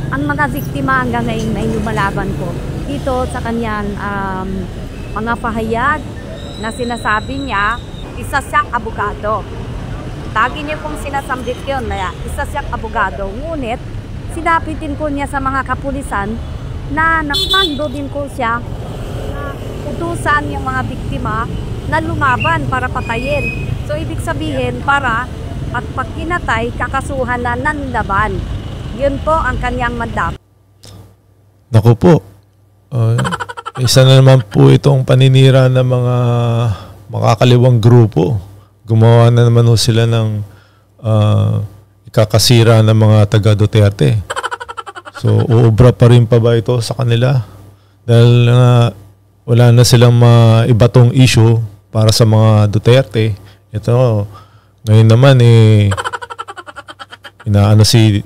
ang mga biktima hanggang ngayon ay lumalaban po dito sa kanyang mga pahayag na sinasabi niya, isa siyang abogado. Lagi niya pong sinasambit yun na isa siyang abogado. Ngunit, sinabi din po niya sa mga kapulisan na nakmando din po siya na utusan yung mga biktima na lumaban para patayin. So, ibig sabihin, para at pag kinatay, kakasuhan na nanlaban. Yun po ang kanyang mandat. Naku po. Isa na naman po itong paninira ng mga makakaliwang grupo. Gumawa na naman sila ng ikakasira ng mga taga Duterte. So, uubra pa rin pa ba ito sa kanila? Dahil wala na silang maibatong issue para sa mga Duterte. Ito, ngayon naman inaano si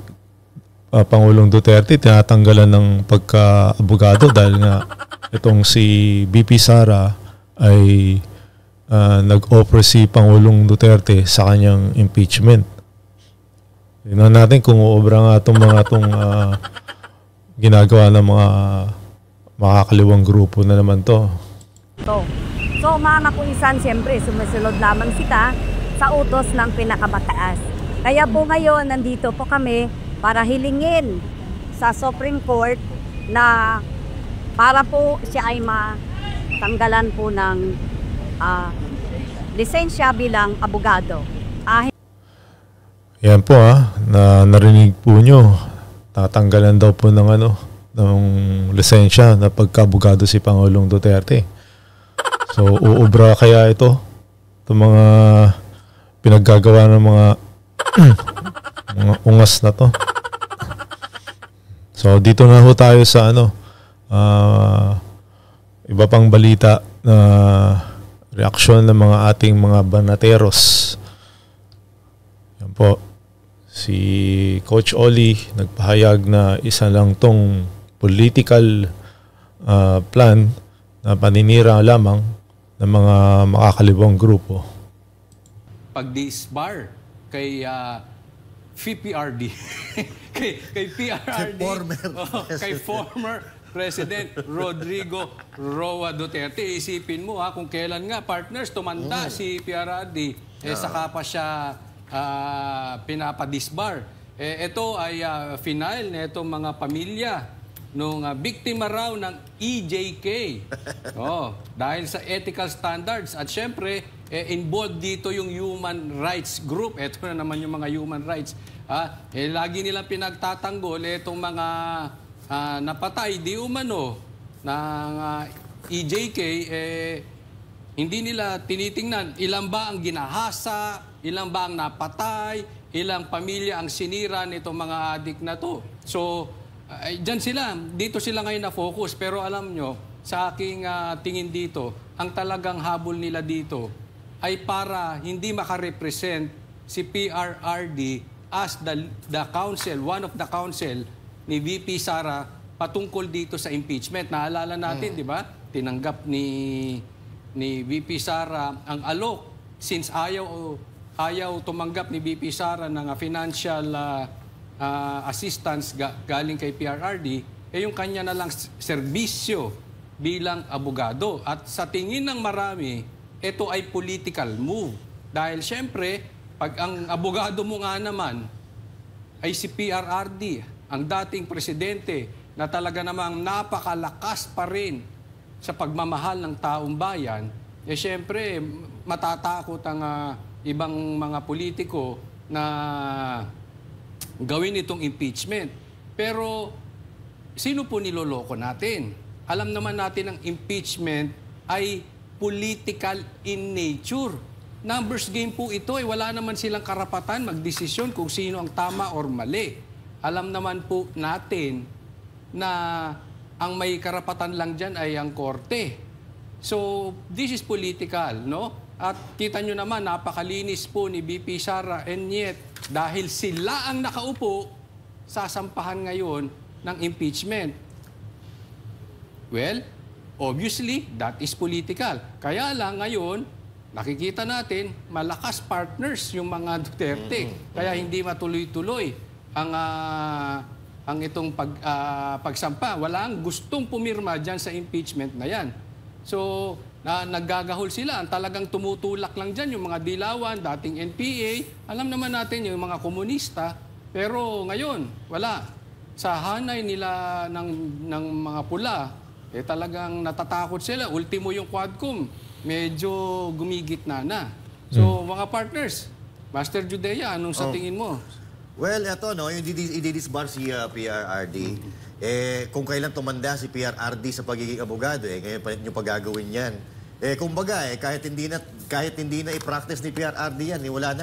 Pangulong Duterte, tinatanggalan ng pagka-abogado dahil nga itong si BP Sara ay nag-offer si Pangulong Duterte sa kanyang impeachment. Tingnan natin kung uobra nga itong mga ginagawa ng mga makakaliwang grupo na naman to. So mga kapulisan, siyempre sumusunod lamang sila sa utos ng pinakamataas. Kaya po ngayon, nandito po kami para hilingin sa Supreme Court na para po siya ay matanggalan po ng lisensya bilang abogado. Yan po na narinig po nyo, tatanggalan daw po ng ng lisensya na pagka-abogado si Pangulong Duterte. So uubra kaya ito? Itong mga pinaggagawa ng mga mga ungas na to. So dito na ho tayo sa iba pang balita na reaksyon ng mga ating mga banateros. Yan po. Si Coach Oli nagpahayag na isa lang tong political plan na paninira lamang ng mga makakalibong grupo. Pag-disbar kay PPRD, kay PRRD, kay former President Rodrigo Roa Duterte. Isipin mo kung kailan nga partners tumanda si PRRD, saka pa siya pinapadisbar. Ito ay final na itong mga pamilya nung biktima raw ng EJK. Dahil sa ethical standards at syempre involved dito yung human rights group. Ito na naman yung mga human rights. Lagi nilang pinagtatanggol itong mga napatay di umano ng EJK. Hindi nila tinitingnan ilan ba ang ginahasa, ilan ba ang napatay, ilang pamilya ang sinira nitong mga adik na to. So, dito sila ngayon na-focus. Pero alam nyo, sa aking tingin dito, ang talagang habol nila dito ay para hindi makarepresent si PRRD as the counsel, one of the counsel ni VP Sara patungkol dito sa impeachment. Naalala natin, di ba? Tinanggap ni VP Sara ang alok since ayaw tumanggap ni VP Sara ng financial assistance galing kay PRRD, yung kanya na lang serbisyo bilang abogado. At sa tingin ng marami, ito ay political move. Dahil syempre, pag ang abogado mo nga naman ay si PRRD, ang dating presidente na talaga namang napakalakas pa rin sa pagmamahal ng taong bayan, syempre, matatakot ang ibang mga politiko na gawin itong impeachment. Pero sino po niloloko natin? Alam naman natin ang impeachment ay political in nature. Numbers game po ito. Wala naman silang karapatan magdesisyon kung sino ang tama or mali. Alam naman po natin na ang may karapatan lang dyan ay ang korte. So, this is political, no? At kita nyo naman, napakalinis po ni BP Sara, and yet, dahil sila ang nakaupo, sasampahan ngayon ng impeachment. Well, obviously, that is political. Kaya lang ngayon, nakikita natin, malakas partners yung mga Duterte. Kaya hindi matuloy-tuloy ang itong pagsampa. Walang gustong pumirma dyan sa impeachment na yan. So, naggagahol sila. Talagang tumutulak lang dyan yung mga dilawan, dating NPA. Alam naman natin yung mga komunista. Pero ngayon, wala. Sa hanay nila ng mga pula, talagang natatakot sila. Ultimo yung Quadcom, medyo gumigit na. So, mga partners, Master Judea, anong sa tingin mo? Well, eto, no, yung i-disbar si PRRD, kung kailan tumanda si PRRD sa pagiging abogado, ngayon pa yung paggagawin yan. Kumbaga, kahit hindi na i-practice ni PRRD yan, wala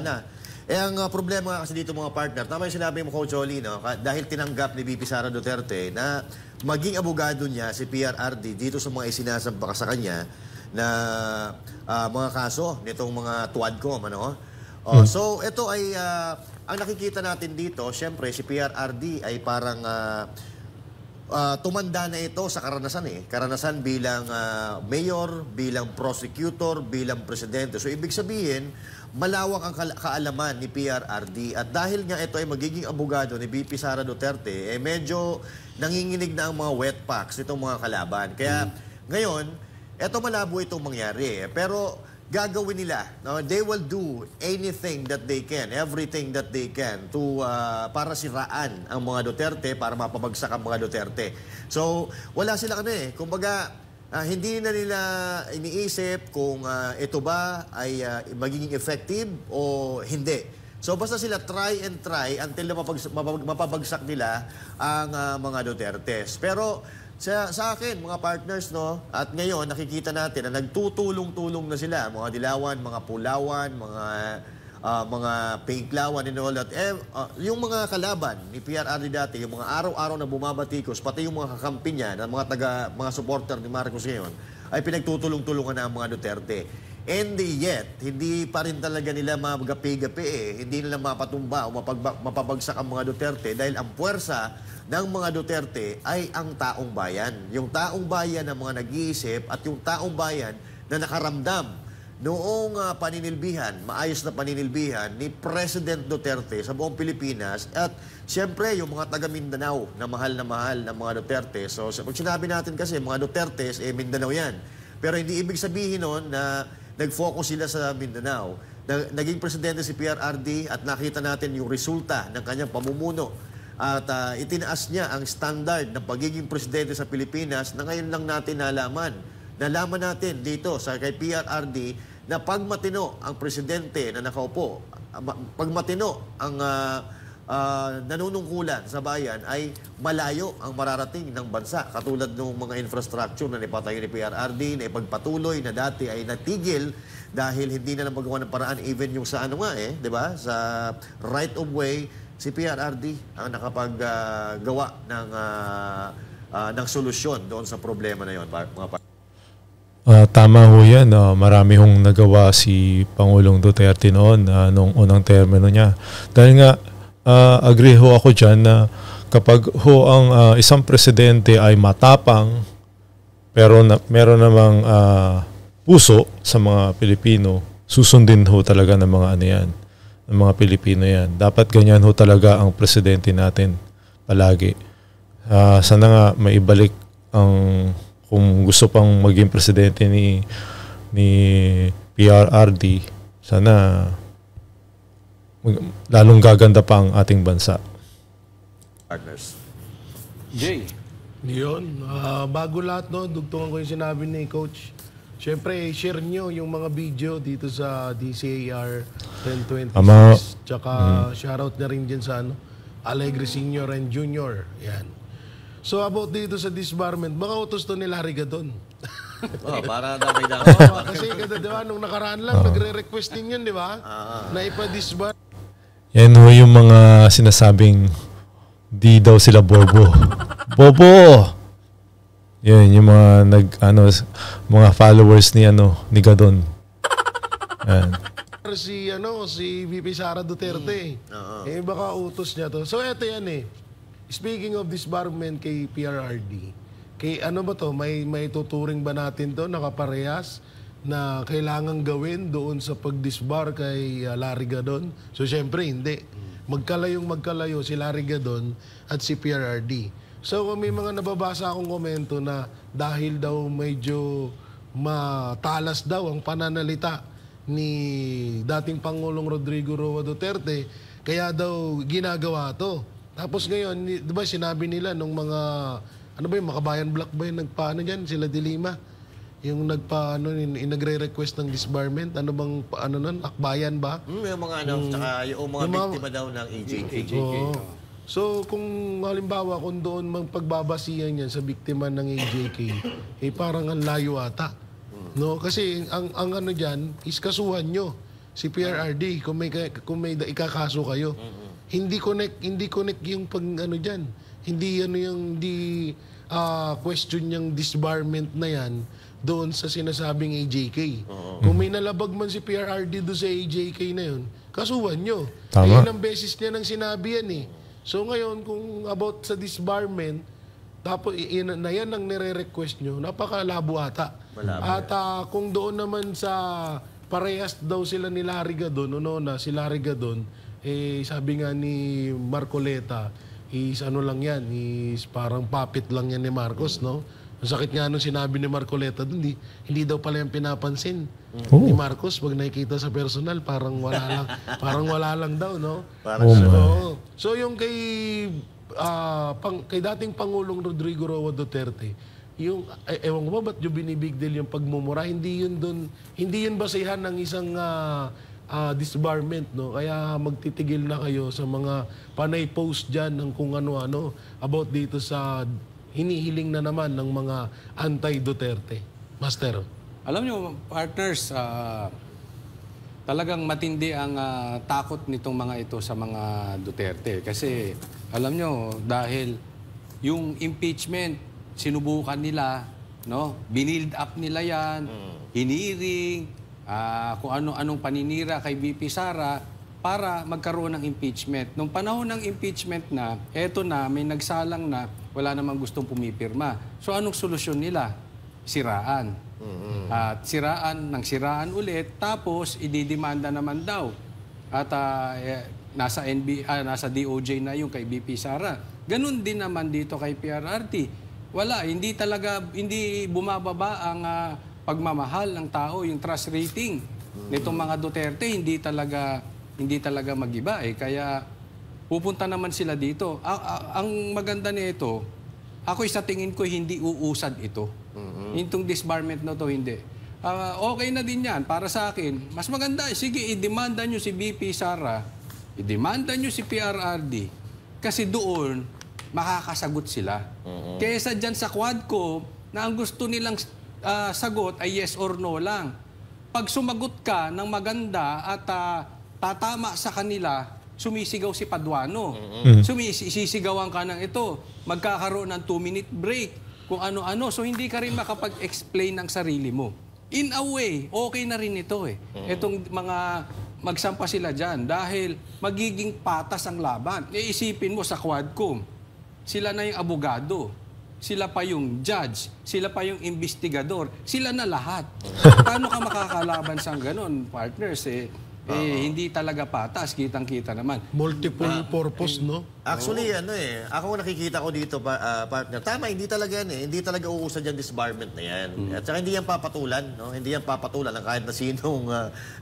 na. Ang problema kasi dito mga partner, tama yung sinabi mo, Coach Oli, no? Dahil tinanggap ni VP Sara Duterte na maging abogado niya si PRRD dito sa mga isinasampa sa kanya na mga kaso nitong mga Tuadcom, ano? So, ito ay, ang nakikita natin dito, syempre, si PRRD ay parang tumanda na ito sa karanasan Karanasan bilang mayor, bilang prosecutor, bilang presidente. So, ibig sabihin, malawak ang kaalaman ni PRRD. At dahil nga ito ay magiging abogado ni VP Sara Duterte, medyo nanginginig na ang mga wet packs nitong mga kalaban. Kaya, ngayon, eto malabo itong mangyari. Pero, gagawin nila. No? They will do anything that they can, everything that they can to para siraan ang mga Duterte, para mapabagsak ang mga Duterte. So, wala silang kumbaga, hindi na nila iniisip kung ito ba ay magiging effective o hindi. So, basta sila try and try until mapabagsak nila ang mga Dutertes. Pero, sa akin, mga partners, no, at ngayon, nakikita natin na nagtutulong-tulong na sila. Mga dilawan, mga pulawan, mga pinklawan and all that. Yung mga kalaban ni PRRD dati, yung mga araw-araw na bumabatikos, pati yung mga kakampi niya, mga supporter ni Marcos ngayon, ay pinagtutulong-tulungan na ang mga Duterte. And yet, hindi pa rin talaga nila magapi-gapi Hindi nila mapatumba o mapabagsak ang mga Duterte dahil ang puwersa ng mga Duterte ay ang taong bayan. Yung taong bayan na mga nag-iisip at yung taong bayan na nakaramdam noong maayos na paninilbihan ni President Duterte sa buong Pilipinas at siyempre yung mga taga Mindanao na mahal ng mga Duterte. So pag sinabi natin kasi mga Duterte, Mindanao yan. Pero hindi ibig sabihin nun na nag-focus sila sa Mindanao. Naging presidente si PRRD at nakita natin yung resulta ng kanyang pamumuno. At itinaas niya ang standard ng pagiging presidente sa Pilipinas na ngayon lang natin nalaman. Nalaman natin dito sa kay PRRD na pag matino ang presidente na nakaupo, pag matino ang nanunungkulan sa bayan ay malayo ang mararating ng bansa. Katulad ng mga infrastructure na nipatayo ni PRRD, na ipagpatuloy na dati ay natigil dahil hindi na lang magawa ng paraan even yung sa di ba? Sa right of way, si PRRD ang nakapaggawa ng solusyon doon sa problema na yon, mga tama ho yan. Marami hong nagawa si Pangulong Duterte noon nung unang termino niya. Dahil nga, agree ho ako dyan na kapag ho ang isang presidente ay matapang pero meron namang puso sa mga Pilipino, susundin ho talaga ng mga yan. Ng mga Pilipino yan. Dapat ganyan ho talaga ang presidente natin palagi. Sana nga maibalik kung gusto pang maging presidente ni PRRD, sana lalong gaganda pa ang ating bansa. Partners. Jay. Yun. Bago lahat, no, dugtungan ko yung sinabi ni Coach. Siyempre, share nyo yung mga video dito sa DCAR 1026. Tsaka shoutout na rin dyan sa Alegre Senior and Junior. Yan. So about dito sa disbarment, baka utos to ni Larry Gadon. Para damay-damay. Kasi diba, nung nakaraan lang, nagre-request din yun, di ba? Na ipa-disbar. Yan ho yung mga sinasabing di daw sila bobo. Bobo! Yan, yung mga mga followers ni Gadon. Yan. Si VP Sara Duterte. Baka utos niya to. So eto yan Speaking of disbarment kay PRRD, kay ba to? May tuturing ba natin to nakaparehas na kailangan gawin doon sa pag-disbar kay Larry Gadon? So syempre hindi. magkalayo si Larry Gadon at si PRRD. So may mga nababasa akong komento na dahil daw medyo matalas daw ang pananalita ni dating Pangulong Rodrigo Roa Duterte, kaya daw ginagawa to. Tapos ngayon, di ba sinabi nila nung mga, ano ba yung Makabayan Black ba yung nagpaano dyan, sila Dilima? Yung nagre-request ng disbarment, ano bang, ano nun, Akbayan ba? Yung mga tsaka yung mga biktima daw ng EJK. Oo. So, kung halimbawa, kung doon magpagbabasihan yan sa biktima ng EJK, parang ang layo ata. No? Kasi ang ano dyan, is kasuhan nyo si PRRD kung may ikakaso kayo. Hindi connect yung pag ano diyan. Hindi question yung disbarment na yan doon sa sinasabing AJK. Kung may nalabag man si PRRD doon sa AJK na yun, kasuhan nyo. Tama. Ilang beses niya nang sinabi yan eh. So ngayon, kung about sa disbarment, tapos yan ang nire-request nyo, napakalabo ata. At kung doon naman sa parehas daw sila ni Larry Gadon, si Larry Gadon, sabi nga ni Marcoleta, is ano lang yan, is parang puppet lang yan ni Marcos, no? Ang sakit nga nung sinabi ni Marcoleta dun, hindi daw pala yung pinapansin ni Marcos. Pag nakikita sa personal, parang wala lang daw, no? So yung kay dating Pangulong Rodrigo Roa Duterte, yung ewan ko ba ba't yung binibig deal yung pagmumura, hindi yun basehan ng isang disbarment, no? Kaya magtitigil na kayo sa mga panay post dyan ng kung ano-ano about dito sa hinihiling na naman ng mga anti-Duterte. Master. Alam nyo, partners, talagang matindi ang takot nitong mga ito sa mga Duterte. Kasi alam nyo, dahil yung impeachment, sinubukan nila, no? Binild up nila yan, hiniring, kung ano-anong paninira kay VP Sara para magkaroon ng impeachment. Nung panahon ng impeachment na, eto na, may nagsalang na, wala namang gustong pumipirma. So anong solusyon nila? Siraan. At siraan ulit, tapos ididemanda naman daw. At nasa DOJ na yung kay VP Sara. Ganun din naman dito kay PRRD. Wala, hindi bumababa ang pagmamahal ng tao, yung trust rating nitong mga Duterte, hindi talaga magiba eh. Kaya pupunta naman sila dito. Ang maganda nito, ako sa tingin ko hindi uusad ito. Itong disbarment na to, hindi. Okay na din yan para sa akin. Mas maganda, sige, i-demanda nyo si VP Sara, i-demanda nyo si PRRD, kasi doon makakasagot sila. Kesa dyan sa Quadco, na ang gusto nilang sagot ay yes or no lang. Pag sumagot ka ng maganda at tatama sa kanila, sumisigaw si Paduano. Sisigawan ka ng ito. Magkakaroon ng 2-minute break. Kung ano-ano. So hindi ka rin makapag-explain ng sarili mo. In a way, okay na rin ito eh. Itong mga magsampa sila dyan dahil magiging patas ang laban. Iisipin mo sa Quadcom, sila na yung abogado. Sila pa yung judge, sila pa yung investigador, sila na lahat. Paano ka makakalaban sa ganon, partners? Hindi talaga patas, kitang-kita naman. Multiple purpose, no? Actually, ako nakikita ko dito, partner. Tama, hindi talaga yan eh. Hindi talaga uusad yung disbarment na yan. At saka hindi yan papatulan, no? Hindi yan papatulan ng kahit na sinong,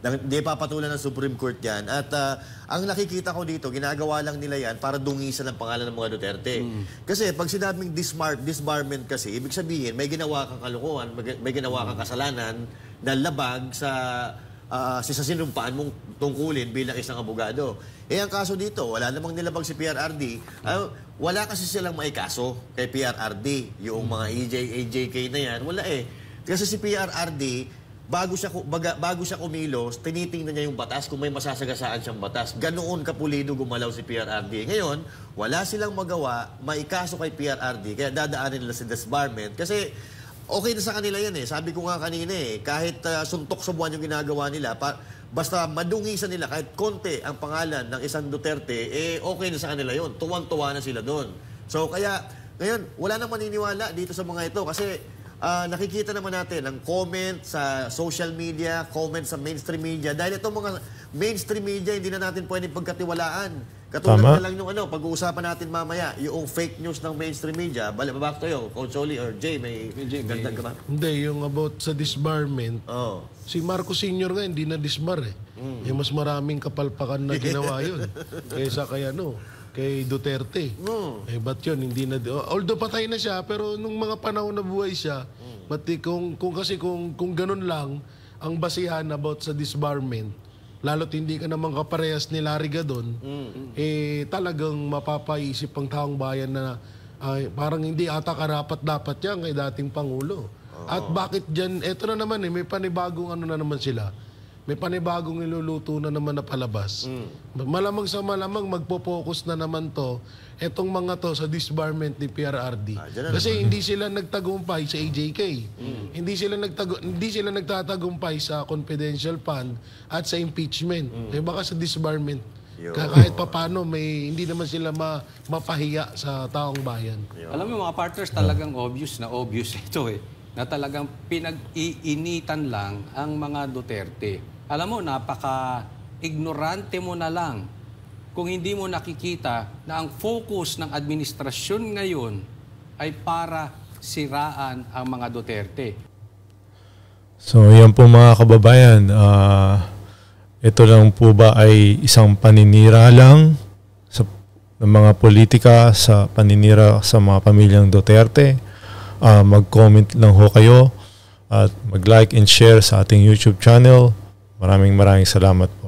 hindi papatulan ng Supreme Court yan. At ang nakikita ko dito, ginagawa lang nila yan para dungisan ang pangalan ng mga Duterte. Kasi pag sinabing disbarment kasi, ibig sabihin, may ginawa kang kalukuhan, may ginawa kang kasalanan na labag sa sinumpaan mong tungkulin bilang isang abogado. Ang kaso dito, wala namang nilabag si PRRD. Wala kasi silang maikaso kay PRRD. Yung mga AJK na yan, wala eh. Kasi si PRRD, bago siya kumilos, tinitingnan niya yung batas kung may masasagasaan siyang batas. Ganoon kapulido gumalaw si PRRD. Ngayon, wala silang magawa, maikaso kay PRRD, kaya dadaanin nila si disbarment. Kasi okay na sa kanila yan eh. Sabi ko nga kanina eh, kahit suntok sa buwan yung ginagawa nila, basta madungisan nila kahit konti ang pangalan ng isang Duterte, okay na sa kanila yon. Tuwang-tuwa na sila doon. So kaya, ngayon, wala nang maniniwala dito sa mga ito kasi nakikita naman natin ang comment sa social media, comment sa mainstream media. Dahil itong mga mainstream media, hindi na natin pwedeng pagkatiwalaan. Katulad na lang yung pag-uusapan natin mamaya, yung fake news ng mainstream media. Back to you, Coach Oli or Jay, may gandang ka ba? Hindi, yung about sa disbarment, si Marcos Sr. nga hindi na disbar eh. Yung mas maraming kapalpakan na ginawa yun. Kaysa kay Duterte. Eh, ba't yun? Hindi na, although patay na siya, pero nung mga panahon na buhay siya, kung ganun lang, ang basihan about sa disbarment, lalo't hindi ka naman kaparehas ni Larry Gadon, talagang mapapaisip ang taong bayan na parang hindi ata karapat-dapat yan kay dating Pangulo. At bakit dyan, eto na naman may panibagong na naman sila. May panibagong iluluto na naman na palabas. Malamang sa malamang magpo-focus na naman to, etong mga to sa disbarment ni PRRD. Kasi hindi sila nagtagumpay sa AJK. Hindi sila nagtatagumpay sa confidential fund at sa impeachment. Baka sa disbarment. Kahit papano, hindi naman sila mapahiya sa taong bayan. Alam mo mga partners, talagang obvious ito na talagang pinag-iinitan lang ang mga Duterte. Alam mo, napaka-ignorante mo na lang kung hindi mo nakikita na ang focus ng administrasyon ngayon ay para siraan ang mga Duterte. So, yan po mga kababayan. Ito lang po ba ay isang paninira lang ng mga politika sa paninira sa mga pamilyang Duterte? Mag-comment lang ho kayo at mag-like and share sa ating YouTube channel. Maraming salamat po.